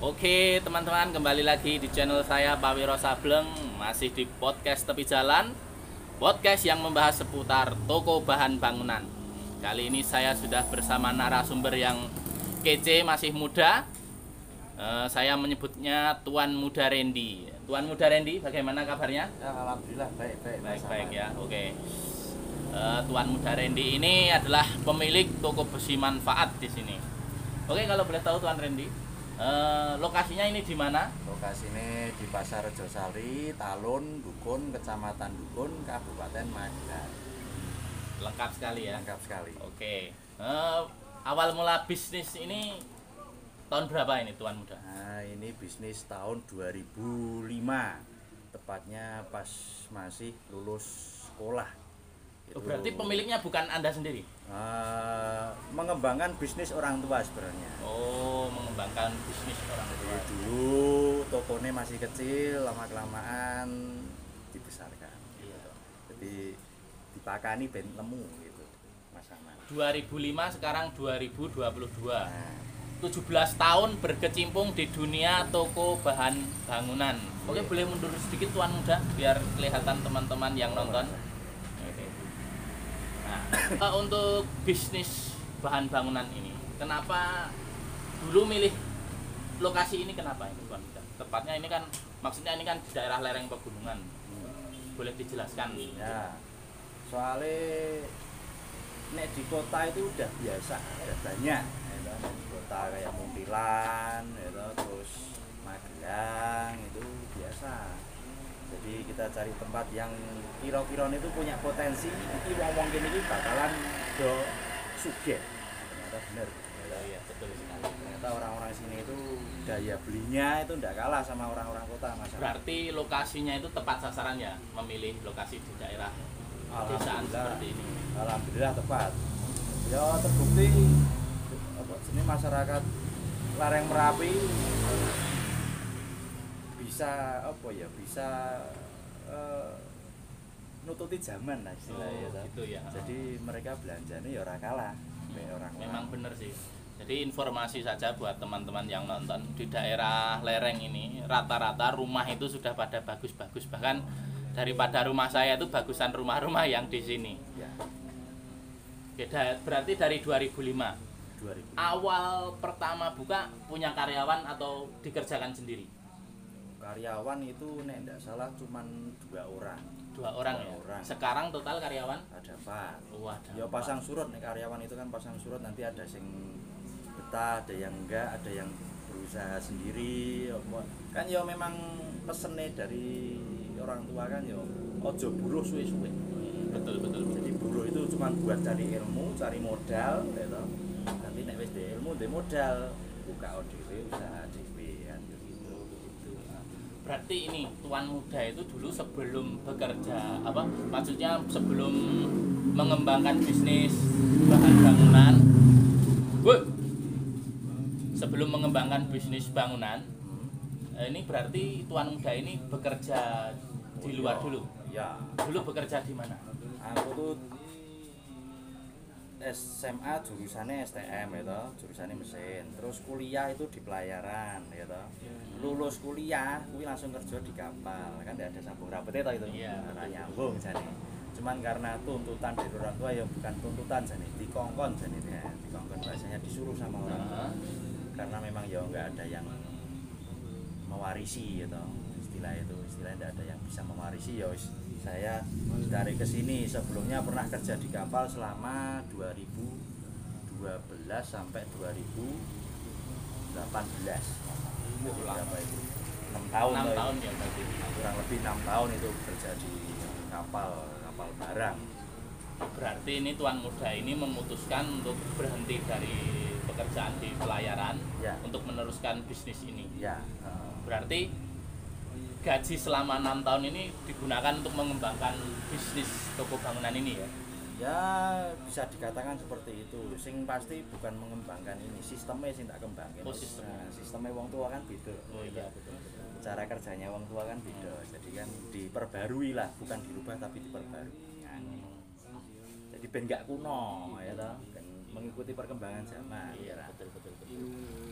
Oke teman-teman, kembali lagi di channel saya Pak Wiro Sableng. Masih di podcast Tepi Jalan, podcast yang membahas seputar toko bahan bangunan. Kali ini saya sudah bersama narasumber yang kece, masih muda. Saya menyebutnya Tuan Muda Randy. Tuan Muda Randy, bagaimana kabarnya? Ya, alhamdulillah baik-baik. Baik-baik ya, oke. Tuan Muda Randy ini adalah pemilik toko besi manfaat di sini. Oke, kalau boleh tahu Tuan Randy, lokasinya ini di mana? Lokasi ini di Pasar Rejosari, Talun, Dukun, Kecamatan Dukun, Kabupaten Magelang. Lengkap sekali ya. Lengkap sekali. Oke. Awal mula bisnis ini tahun berapa ini Tuan Muda? Nah, ini bisnis tahun 2005. Tepatnya pas masih lulus sekolah. Oh, berarti pemiliknya bukan Anda sendiri? Mengembangkan bisnis orang tua sebenarnya. Oh, mengembangkan bisnis orang tua. Jadi dulu tokonya masih kecil, lama-kelamaan dibesarkan. Iya. Jadi dipakani ben lemu gitu, Mas Aman. 2005 sekarang 2022. Nah, 17 tahun berkecimpung di dunia toko bahan bangunan. Oke, Iya. boleh mundur sedikit Tuan Muda biar kelihatan teman-teman yang nonton. Oke. Nah, untuk bisnis bahan bangunan ini, kenapa dulu milih lokasi ini, kenapa ini Tuan Muda? Tepatnya ini kan, maksudnya ini kan di daerah lereng pegunungan. Boleh dijelaskan? ya, soalnya nek di kota itu udah biasa, udah banyak. Ya, di kota kayak Muntilan, ya, terus Magelang itu biasa. Jadi kita cari tempat yang kira-kira itu punya potensi, iki wong-wong kene iki bakalan do sugih. Ternyata bener. Iya, betul sekali. Ternyata orang-orang sini itu daya belinya itu tidak kalah sama orang-orang kota, Mas. Berarti lokasinya itu tepat sasaran ya, memilih lokasi di daerah pedesaan seperti ini. Alhamdulillah tepat. Ya terbukti sini masyarakat lereng Merapi bisa nututi zaman lah istilahnya. Gitu ya. Jadi mereka belanjanya ya ora kalah kayak orang-orang. Memang benar sih. Jadi informasi saja buat teman-teman yang nonton, di daerah lereng ini rata-rata rumah itu sudah pada bagus-bagus, bahkan daripada rumah saya itu bagusan rumah-rumah yang di sini. Ya, Beda, berarti dari 2005. 2000. Awal pertama buka punya karyawan atau dikerjakan sendiri? Karyawan itu nek ndak salah cuman 2 orang. 2 orang ya. Orang. Sekarang total karyawan? Ada 4. Wah, ada Ya 4. pasang surut nih, karyawan itu kan pasang surut, nanti ada sing betah, ada yang enggak, ada yang berusaha sendiri. Kan ya memang pesennya dari orang tua kan ya ojo buruh suwe-suwe. Betul. Jadi buruh itu cuma buat cari ilmu, cari modal gitu. Nanti nek wis di ilmu, di modal, buka ODW, usaha dhewe kan gitu. Berarti ini Tuan Muda itu dulu sebelum bekerja maksudnya sebelum mengembangkan bisnis bahan bangunan, sebelum mengembangkan bisnis bangunan, ini berarti Tuan Muda ini bekerja di luar dulu. Ya, Dulu bekerja di mana? aku tuh SMA jurusannya STM gitu, jurusannya mesin. Terus kuliah itu di pelayaran gitu. Lulus kuliah, kuwi langsung kerja di kapal. Kan tidak ada sambung rapetnya itu. Iya, Ora nyambung jane. Cuman karena tuntutan dari orang tua ya bukan tuntutan jane, dikongkon jane ya. Dikongkon biasanya disuruh sama orang tua. Karena memang ya nggak ada yang mewarisi gitu. Istilahnya tidak ada yang bisa mewarisi ya wis. Saya dari kesini, sebelumnya pernah kerja di kapal selama 2012 sampai 2018. Jadi berapa itu? 6 tahun. 6 tahun ya berarti. Kurang lebih 6 tahun itu kerja di kapal barang. Berarti ini Tuan Muda ini memutuskan untuk berhenti dari pekerjaan di pelayaran Ya. untuk meneruskan bisnis ini. Ya. Berarti gaji selama 6 tahun ini digunakan untuk mengembangkan bisnis toko bangunan ini ya? Ya bisa dikatakan seperti itu. Sing pasti bukan mengembangkan ini, sistemnya sing tak kembangin. Oh, sistemnya. Nah, sistemnya wong tua kan beda. Oh iya, betul. Cara kerjanya wong tua kan beda. Jadi kan diperbarui lah, bukan dirubah tapi diperbarui. Jadi ben gak kuno ya toh. Ben mengikuti perkembangan zaman. Iya, betul.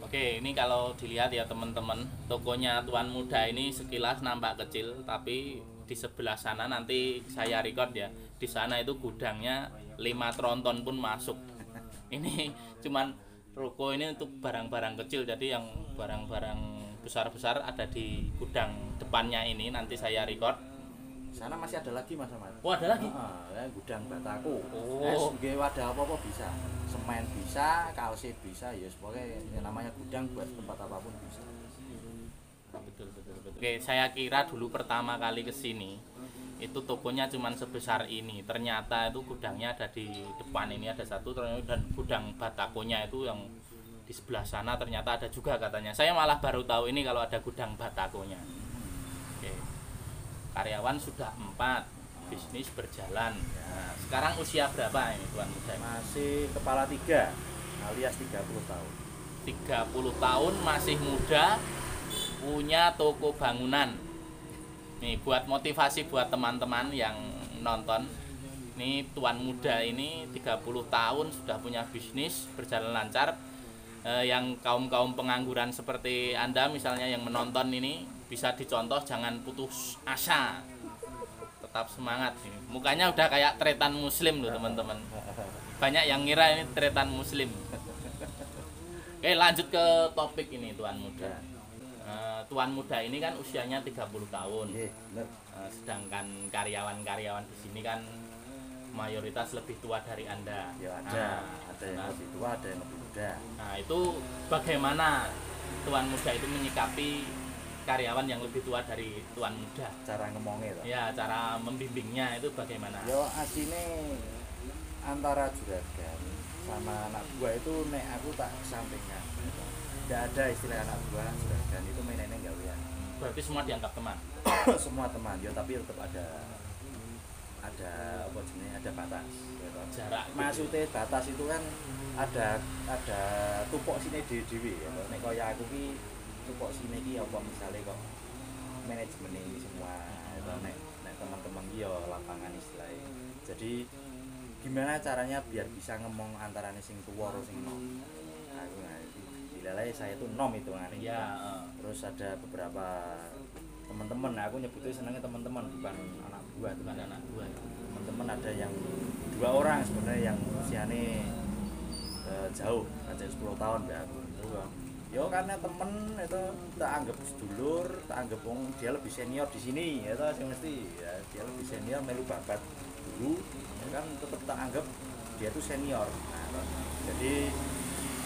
Oke, ini kalau dilihat ya teman-teman, tokonya Tuan Muda ini sekilas nampak kecil, tapi di sebelah sana nanti saya record ya. Di sana itu gudangnya 5 tronton pun masuk. Ini cuman ruko ini untuk barang-barang kecil, jadi yang barang-barang besar-besar ada di gudang depannya ini, nanti saya record. Sana masih ada lagi Mas Ahmad. Oh, ada lagi? Gudang bataku. Oh. Nggih wadah apa-apa bisa. Semen bisa, kalsit bisa, ya pokoknya yang namanya gudang buat tempat apapun bisa. Betul. Oke, saya kira dulu pertama kali ke sini itu tokonya cuma sebesar ini. Ternyata itu gudangnya ada di depan ini ada satu, dan gudang batakonya itu yang di sebelah sana ternyata ada juga katanya. Saya malah baru tahu ini kalau ada gudang batakonya. Oke. Karyawan sudah 4, bisnis berjalan. Nah, sekarang usia berapa ini Tuan Muda? Masih kepala 3 alias 30 tahun. 30 tahun masih muda, punya toko bangunan. Nih buat motivasi buat teman-teman yang nonton. Nih Tuan Muda ini 30 tahun sudah punya bisnis berjalan lancar. Yang kaum-kaum pengangguran seperti Anda misalnya yang menonton ini bisa dicontoh, jangan putus asa. Tetap semangat. Mukanya udah kayak tretan muslim loh teman-teman. Banyak yang ngira ini tretan muslim. Oke, lanjut ke topik ini Tuan Muda. Tuan Muda ini kan usianya 30 tahun. Sedangkan karyawan-karyawan di sini kan mayoritas lebih tua dari Anda. Ya ada yang lebih tua, ada yang lebih muda. Nah, itu bagaimana Tuan Muda itu menyikapi karyawan yang lebih tua dari Tuan Muda? Cara ngomongnya toh. Ya, cara membimbingnya itu bagaimana? Yo asine antara juragan sama anak buah itu nek aku tak sampingkan. Tidak ada istilah anak buah juragan, itu mainannya gawean. Berarti semua dianggap teman. Semua teman, yo tapi tetap ada apa jenis, ada batas ya toh. Jarak. Maksudnya batas itu kan ada tupok sini dewi ya toh. Nek kaya aku ki tupok sini ki apa misalnya kok manajemen ini semua ya toh. Nek teman-teman ki yo lapangan istilahnya. Jadi gimana caranya biar bisa ngomong antarane sing tuwa karo sing nom. Aku dilalai saya itu nom hitungannya. Ya, Terus ada beberapa teman-teman, aku nyebutnya senangnya teman-teman bukan anak buah, bukan anak buah. teman-teman ada yang 2 orang sebenarnya yang usianya jauh, aja 10 tahun ya aku. Yo karena temen itu tak anggap sedulur, tak anggap dia lebih senior di sini ya toh, sing mesti ya dia lebih senior melu babat dulu ya kan, tetap tak anggap dia tuh senior. Nah, toh. Jadi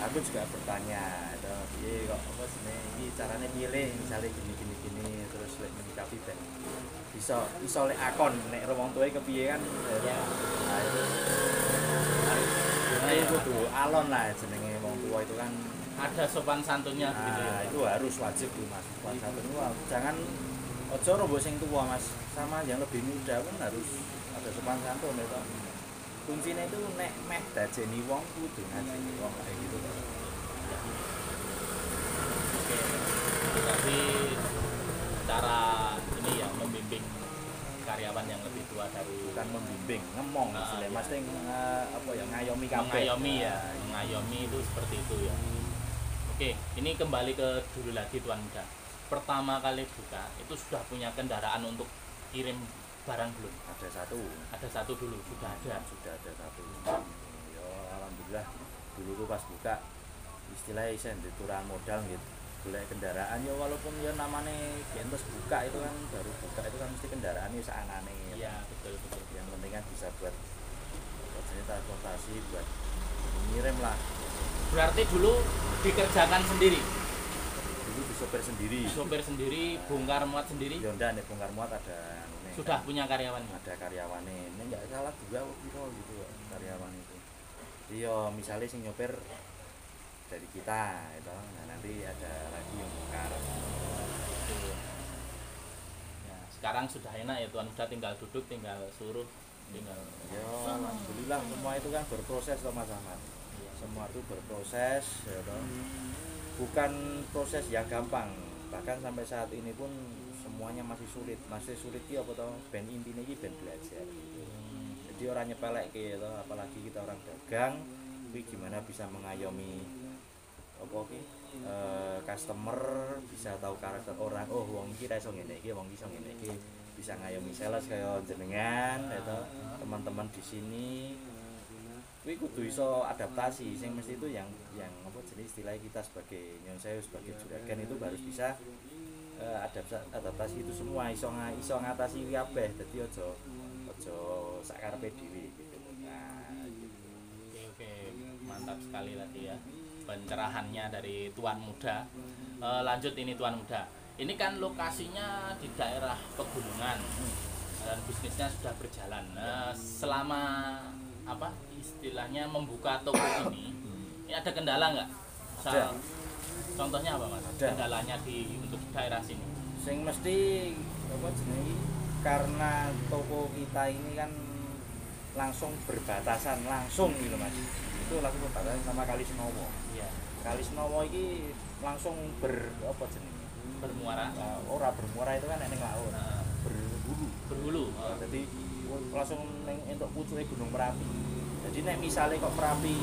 aku juga bertanya itu piye kok apa jenenge iki carane milih misalnya gini terus lek menyikapi ben iso lek akon nek wong tuae kepiye kan Ya. nah itu kudu alon lah jenenge wong tua itu kan. Ada sopan santunnya gitu ya. Nah, itu harus wajib tuh Mas, sopan santun. Jangan ojo robo sing tua Mas, sama yang lebih muda pun harus ada sopan santun itu. Kuncinya itu nek meh dajeni wong kudu ngajeni wong kayak gitu. Oke. Tapi cara ini ya membimbing karyawan yang lebih tua dari Bukan membimbing, ngomong istilahnya. Mas ting apa ya ngayomi kabeh. mengayomi ya, mengayomi itu seperti itu ya. Oke, ini kembali ke dulu lagi Tuan Muda. Pertama kali buka itu sudah punya kendaraan untuk kirim barang belum? Ada satu dulu, sudah ada. Sudah ada satu. Ya alhamdulillah dulu tuh pas buka istilahnya isen dituran modal gitu. Golek kendaraan ya walaupun ya namanya gentes buka itu kan baru buka itu kan mesti kendaraannya seanane. Iya, betul. Yang penting kan bisa buat transportasi, buat ngirim lah. Berarti dulu dikerjakan sendiri. Dulu disopir sendiri. Sopir sendiri, bongkar muat sendiri. Ya ndak nek bongkar muat ada Sudah punya karyawan. ada karyawannya. Ini enggak salah juga gitu karyawan itu. Iya, misalnya sing nyopir dari kita itu. Nah, nanti ada lagi yang bongkar. Ya, sekarang sudah enak ya Tuan Muda, tinggal duduk, tinggal suruh, tinggal. Ya alhamdulillah semua itu kan berproses toh Mas Ahmad. Semua itu berproses ya toh. Bukan proses yang gampang. Bahkan sampai saat ini pun semuanya masih sulit ki apa toh, ben intine iki ben belajar gitu. Jadi orang nyepelek ya toh, apalagi kita orang dagang Kuwi gimana bisa mengayomi apa ki customer, bisa tahu karakter orang. Oh, wong iki ra iso ngene iki, wong iki iso ngene iki. Bisa ngayomi sales kaya jenengan itu teman-teman di sini. Kuwi kudu iso adaptasi. Sing mesti itu yang apa jenis istilahnya kita sebagai nyon saya sebagai juragan itu harus bisa adaptasi itu semua, iso ngatasi kuwi kabeh. Dadi aja sakarepe dhewe gitu. Nah, Oke, mantap sekali tadi ya pencerahannya dari Tuan Muda. Lanjut ini Tuan Muda. Ini kan lokasinya di daerah pegunungan dan bisnisnya sudah berjalan. Selama apa istilahnya membuka toko ini ada kendala nggak? Ada. Contohnya apa Mas? Ada. Kendalanya untuk daerah sini. Sing mesti apa jenenge karena toko kita ini kan langsung berbatasan langsung gitu Mas. Itu langsung berbatasan sama Kali Senowo. Iya. Kali Senowo iki langsung apa jenenge? Bermuara. Ora bermuara itu kan ning laut. Berhulu. Jadi langsung ning entuk pucuke Gunung Merapi. Jadi nek misale kok Merapi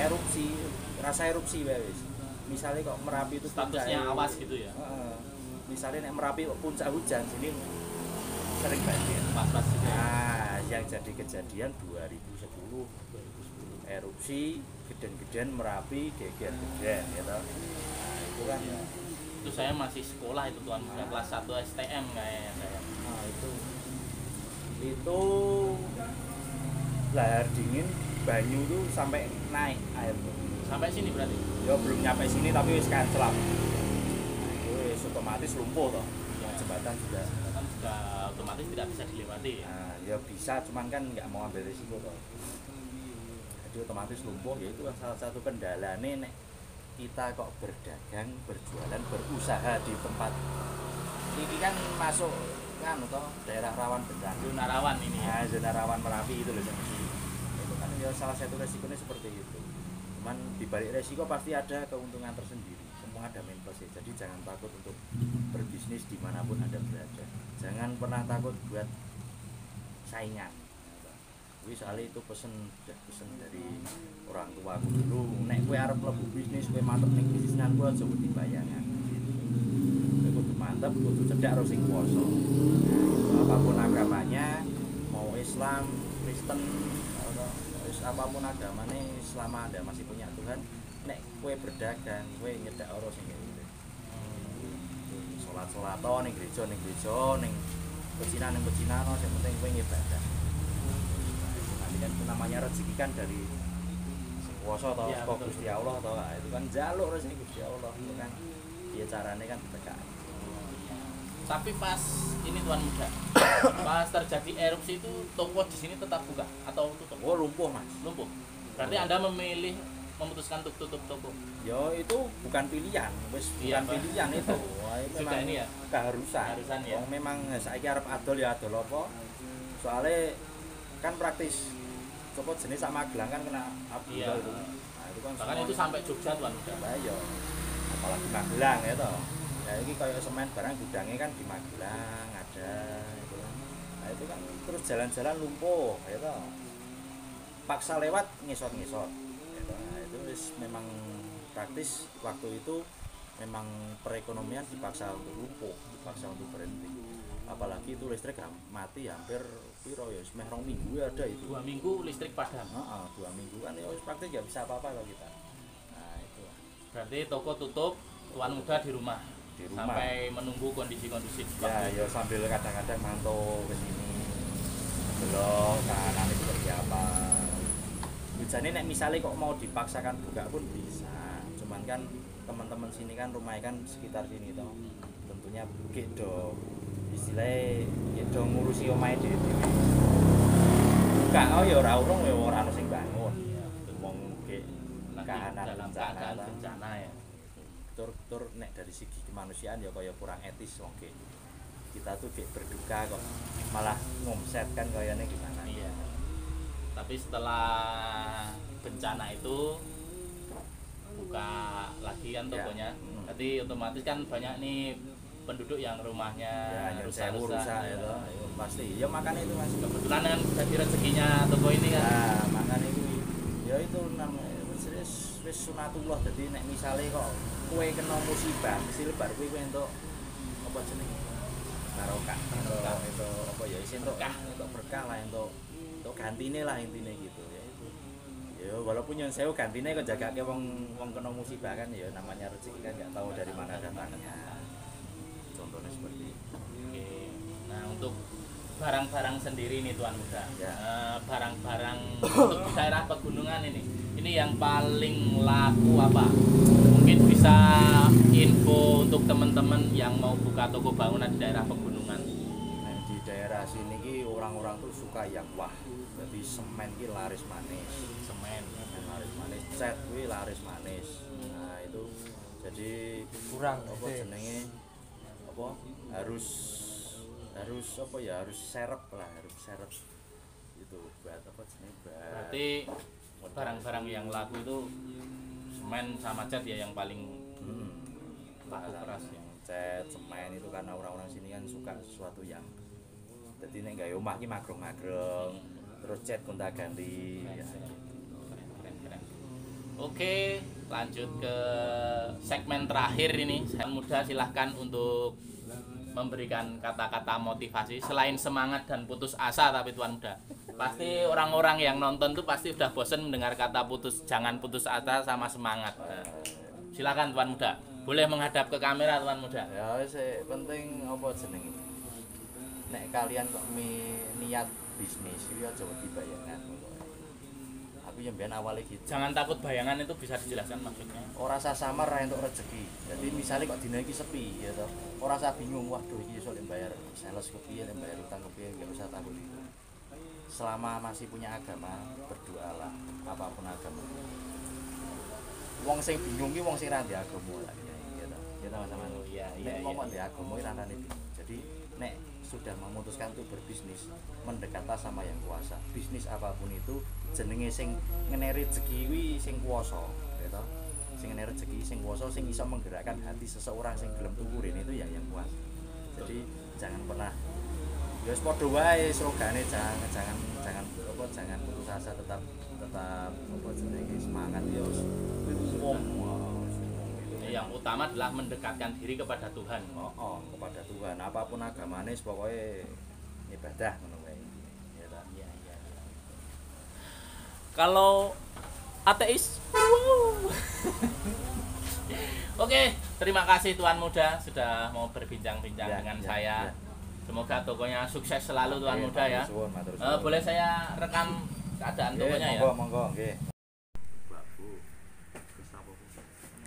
erupsi, rasa erupsi wae wis. Misale kok Merapi itu Statusnya awas gitu ya. Misalnya nek Merapi kok puncak hujan sini sering banjir. Pas-pas gitu. Nah, yang jadi kejadian 2010 erupsi geden-geden Merapi geger geden gitu. Nah, itu kan Itu saya masih sekolah itu Tuan Muda, kelas 1 STM kayaknya saya. nah itu lahar dingin banyu tuh sampai naik air tuh. Sampai sini berarti. Ya belum nyampe sini tapi wis kancelap. Nah, itu wis otomatis lumpuh toh. Jembatan juga Kan sudah otomatis tidak bisa dilewati ya. nah, ya bisa cuman kan nggak mau ambil risiko toh. Jadi otomatis lumpuh, ya itu kan salah satu kendalanya nek kita kok berdagang, berjualan, berusaha di tempat ini kan masuk kan toh daerah rawan bencana. Zona rawan ini ya. Nah, zona rawan Merapi itu loh itu kan ya salah satu resikonya seperti itu. Cuman di balik resiko pasti ada keuntungan tersendiri, semua ada main plus ya. Jadi jangan takut untuk berbisnis dimanapun Anda berada, jangan pernah takut buat saingan. Wih, soalnya itu pesen dari orang tua aku dulu, nek kue arep mlebu bisnis, kue mantep ning bisnis nan kue aja wedi bayangan gitu. Kue kudu mantep, kudu cedak karo sing poso. Apapun agamanya, mau Islam, Kristen, atau apapun agamanya, selama Anda masih punya Tuhan, nek kue berdagang, kue nyedak ora sing ngene. Salat-salat ning gereja, ning pecinan, yang penting kue ngibadah. Kan itu namanya rezeki kan dari sing kuwasa toh, ya, kok Gusti Allah toh. Itu kan jaluk rezeki Gusti Allah itu kan. Ya carane kan ditekak. Tapi pas ini Tuan Muda, pas terjadi erupsi itu toko di sini tetap buka atau tutup? Oh, lumpuh Mas. Lumpuh. Berarti Anda memutuskan untuk tutup toko. Ya itu bukan pilihan, wis Iya, bukan pilihan itu. Wah, itu Sudah memang ini ya? keharusan Ya. Wong memang saiki arep adol ya adol apa? Soalnya kan praktis. Coba jenis sama Magelang kan kena abu Iya. itu. Nah, itu kan Bahkan itu sampai Jogja Tuan Muda. Lah ya. Apalagi Magelang ya toh. Ya ini kayak semen barang gudangnya kan di Magelang ada itu kan. Nah, itu kan terus jalan-jalan lumpuh ya toh. Paksa lewat ngesot-ngesot. Ya toh. Nah, itu memang praktis waktu itu memang perekonomian dipaksa untuk lumpuh, dipaksa untuk berhenti. Apalagi itu listrik mati hampir piro ya, semeh 2 minggu ya ada itu. 2 minggu listrik padam. 2 minggu kan ya praktis nggak bisa apa-apa kalau kita. Nah itu. Berarti toko tutup, Tuan Muda di rumah. Di rumah. Sampai menunggu kondisi kondusif. Ya sambil kadang-kadang mantau ke sini, belok kanan itu seperti apa. Jadi nek misalnya kok mau dipaksakan buka pun bisa. Cuman kan teman-teman sini kan rumahnya kan sekitar sini toh. Tentunya gitu. Istilahnya gitu ngurusi omahe dhewe. Buka ya ora urung ya ora ono sing bangun. Wong ge kahanan dalam keadaan bencana ya. Tur nek dari segi kemanusiaan ya kaya kurang etis wong ge. Kita tuh ge berduka kok malah ngomset kan kayane gimana. Iya. Tapi setelah bencana itu buka lagi kan tokonya. Berarti otomatis kan banyak nih penduduk yang rumahnya rusak ya toh. Pasti. Ya makanya itu Mas. Kebetulan kan jadi rezekinya toko ini kan. Nah, makanya itu Ya itu namanya wis sunatullah. Jadi nek misale kok kowe kena musibah mesti lebar kowe entuk apa jenenge barokah itu apa ya isin entuk berkah lah entuk gantine lah intine gitu ya itu. Ya walaupun yang sewu gantine kok jagake wong kena musibah kan ya namanya rezeki kan enggak tahu dari mana datangnya. Contohnya seperti itu. Oke. Nah, untuk barang-barang sendiri nih Tuan Muda. Ya. Barang-barang untuk daerah pegunungan ini yang paling laku apa? Mungkin bisa info untuk teman-teman yang mau buka toko bangunan di daerah pegunungan. Nah, di daerah sini ki orang-orang tuh suka yang wah. Jadi semen ki laris manis. Semen Laris manis, cat kuwi laris manis. Nah, itu jadi kurang apa jenenge? Apa harus apa ya harus serep itu buat apa jenenge berarti barang-barang yang laku itu semen sama cat ya yang paling laku keras ya. Cat semen itu karena orang-orang sini kan suka sesuatu yang jadi nek gawe omah ki magrong-magrong terus cat gonta-ganti ya. Keren. Oke, lanjut ke segmen terakhir ini. Saya muda silahkan untuk memberikan kata-kata motivasi selain semangat dan putus asa. Tapi Tuan Muda pasti orang-orang yang nonton tuh pasti udah bosen mendengar kata jangan putus asa sama semangat. Nah, silakan Tuan Muda, boleh menghadap ke kamera Tuan Muda. Ya sih penting apa jenenge nek kalian kok niat bisnis itu aja wedi bayangan. Aku yang biyen awalnya gitu. Jangan takut bayangan, itu bisa dijelaskan maksudnya. Ora usah samar ra entuk rezeki. Jadi misalnya kok dina iki sepi ya toh. Ora usah bingung waduh iki iso bayar sales kepiye, bayar utang kepiye, enggak usah takut itu. Selama masih punya agama, berdoalah apapun agama. Wong sing bingung ki wong sing ra ndek agama lah ya toh. Ya toh sama. Iya. Nek ngomong ndek agama ki rantane bingung. Jadi nek sudah memutuskan untuk berbisnis, mendekatlah sama yang kuasa. Bisnis apapun itu jenenge sing ngeneri rezeki kuwi sing kuwasa, ya toh. Sing ngeneri rezeki sing kuwasa sing iso menggerakkan hati seseorang sing gelem tukurin itu ya yang kuasa. Jadi jangan pernah ya wis padha wae slogane jangan putus asa, tetap apa jenenge semangat ya wis umum. Yang utama adalah mendekatkan diri kepada Tuhan. Kepada Tuhan. Apapun agamane pokoknya ibadah ngono wae. Ya ta. Iya. Kalau ateis, Oke, terima kasih Tuan Muda sudah mau berbincang-bincang dengan saya. Semoga tokonya sukses selalu Tuan Muda ya. Boleh saya rekam keadaan tokonya ya? Monggo, nggih.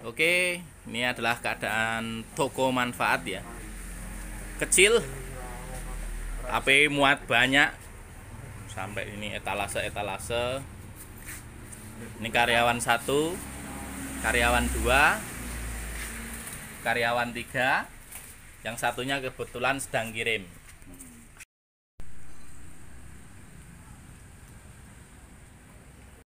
Oke, ini adalah keadaan toko manfaat ya. Kecil, tapi muat banyak. Sampai ini etalase. Ini karyawan 1, karyawan 2, karyawan 3, yang satunya kebetulan sedang kirim.